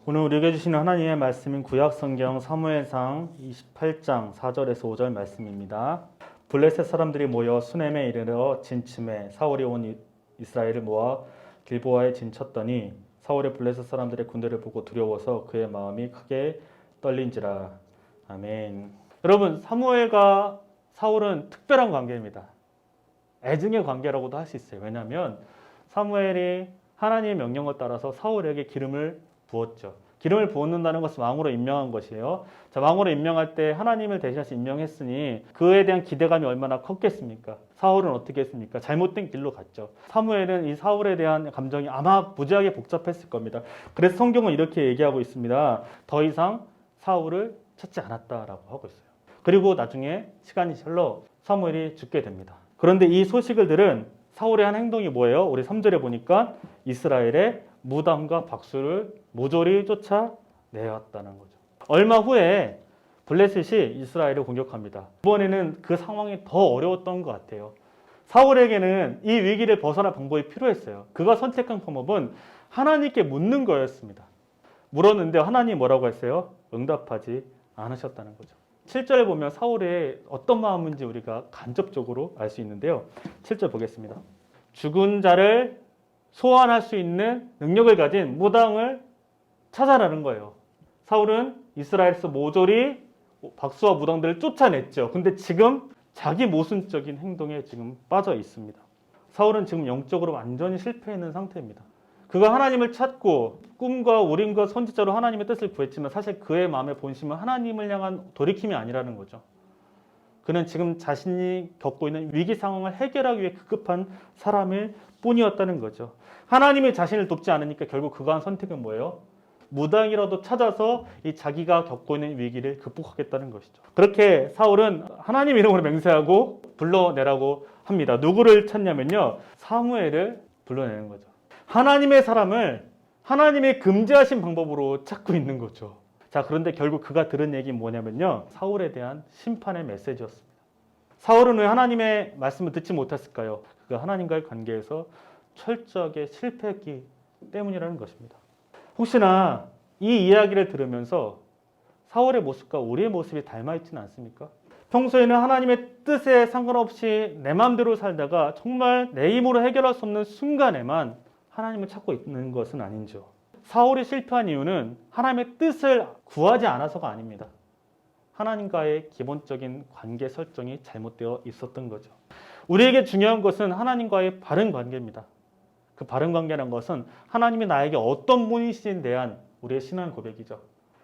오늘 우리에게 주시는 하나님의 말씀인 구약성경 사무엘상 28장 4절에서 5절 말씀입니다. 블레셋 사람들이 모여 수넴에 이르러 진침해 사울이 온 이스라엘을 모아 길보아에 진쳤더니 사울의 블레셋 사람들의 군대를 보고 두려워서 그의 마음이 크게 떨린지라. 아멘. 여러분, 사무엘과 사울은 특별한 관계입니다. 애증의 관계라고도 할 수 있어요. 왜냐하면 사무엘이 하나님의 명령을 따라서 사울에게 기름을 부었죠. 기름을 부었는다는 것은 왕으로 임명한 것이에요. 자, 왕으로 임명할 때 하나님을 대신해서 임명했으니 그에 대한 기대감이 얼마나 컸겠습니까? 사울은 어떻게 했습니까? 잘못된 길로 갔죠. 사무엘은 이 사울에 대한 감정이 아마 무지하게 복잡했을 겁니다. 그래서 성경은 이렇게 얘기하고 있습니다. 더 이상 사울을 찾지 않았다라고 하고 있어요. 그리고 나중에 시간이 흘러 사무엘이 죽게 됩니다. 그런데 이 소식을 들은 사울의 한 행동이 뭐예요? 우리 3절에 보니까 이스라엘의 무당과 박수를 모조리 쫓아내었다는 거죠. 얼마 후에 블레셋이 이스라엘을 공격합니다. 이번에는 그 상황이 더 어려웠던 것 같아요. 사울에게는 이 위기를 벗어날 방법이 필요했어요. 그가 선택한 방법은 하나님께 묻는 거였습니다. 물었는데 하나님이 뭐라고 했어요? 응답하지 않으셨다는 거죠. 7절에 보면 사울의 어떤 마음인지 우리가 간접적으로 알 수 있는데요. 7절 보겠습니다. 죽은 자를 소환할 수 있는 능력을 가진 무당을 찾아라는 거예요. 사울은 이스라엘에서 모조리 박수와 무당들을 쫓아냈죠. 근데 지금 자기 모순적인 행동에 지금 빠져 있습니다. 사울은 지금 영적으로 완전히 실패해 있는 상태입니다. 그가 하나님을 찾고 꿈과 우림과 선지자로 하나님의 뜻을 구했지만 사실 그의 마음의 본심은 하나님을 향한 돌이킴이 아니라는 거죠. 그는 지금 자신이 겪고 있는 위기 상황을 해결하기 위해 급급한 사람일 뿐이었다는 거죠. 하나님이 자신을 돕지 않으니까 결국 그가 한 선택은 뭐예요? 무당이라도 찾아서 이 자기가 겪고 있는 위기를 극복하겠다는 것이죠. 그렇게 사울은 하나님 이름으로 맹세하고 불러내라고 합니다. 누구를 찾냐면요, 사무엘을 불러내는 거죠. 하나님의 사람을 하나님이 금지하신 방법으로 찾고 있는 거죠. 자, 그런데 결국 그가 들은 얘기는 뭐냐면요, 사울에 대한 심판의 메시지였습니다. 사울은 왜 하나님의 말씀을 듣지 못했을까요? 그가 하나님과의 관계에서 철저하게 실패했기 때문이라는 것입니다. 혹시나 이 이야기를 들으면서 사울의 모습과 우리의 모습이 닮아있지는 않습니까? 평소에는 하나님의 뜻에 상관없이 내 마음대로 살다가 정말 내 힘으로 해결할 수 없는 순간에만 하나님을 찾고 있는 것은 아닌지요. 사울이 실패한 이유는 하나님의 뜻을 구하지 않아서가 아닙니다. 하나님과의 기본적인 관계 설정이 잘못되어 있었던 거죠. 우리에게 중요한 것은 하나님과의 바른 관계입니다. 그 바른 관계라는 것은 하나님이 나에게 어떤 분이신지에 대한 우리의 신앙 고백이죠.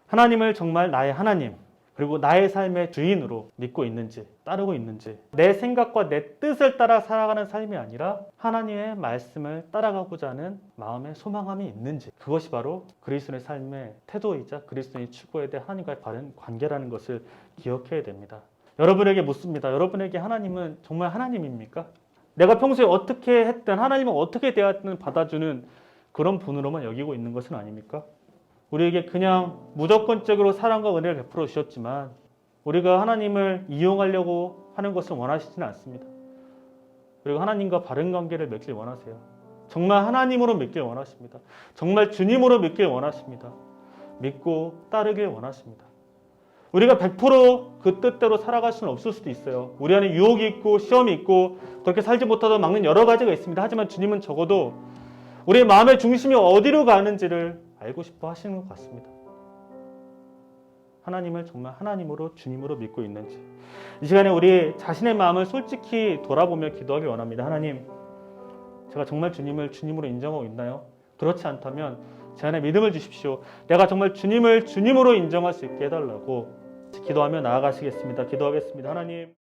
하나님을 정말 나의 하나님, 그리고 나의 삶의 주인으로 믿고 있는지, 따르고 있는지, 내 생각과 내 뜻을 따라 살아가는 삶이 아니라 하나님의 말씀을 따라가고자 하는 마음의 소망함이 있는지, 그것이 바로 그리스도의 삶의 태도이자 그리스도인이 추구해야 될 하나님과의 바른 관계라는 것을 기억해야 됩니다. 여러분에게 묻습니다. 여러분에게 하나님은 정말 하나님입니까? 내가 평소에 어떻게 했든 하나님은 어떻게 대하든 받아주는 그런 분으로만 여기고 있는 것은 아닙니까? 우리에게 그냥 무조건적으로 사랑과 은혜를 베풀어 주셨지만 우리가 하나님을 이용하려고 하는 것을 원하시지는 않습니다. 그리고 하나님과 바른 관계를 맺길 원하세요. 정말 하나님으로 믿길 원하십니다. 정말 주님으로 믿길 원하십니다. 믿고 따르길 원하십니다. 우리가 100% 그 뜻대로 살아갈 수는 없을 수도 있어요. 우리 안에 유혹이 있고 시험이 있고 그렇게 살지 못하다 막는 여러 가지가 있습니다. 하지만 주님은 적어도 우리의 마음의 중심이 어디로 가는지를 알고 싶어 하시는 것 같습니다. 하나님을 정말 하나님으로 주님으로 믿고 있는지 이 시간에 우리 자신의 마음을 솔직히 돌아보며 기도하길 원합니다. 하나님, 제가 정말 주님을 주님으로 인정하고 있나요? 그렇지 않다면 제 안에 믿음을 주십시오. 내가 정말 주님을 주님으로 인정할 수 있게 해달라고 기도하며 나아가시겠습니다. 기도하겠습니다. 하나님.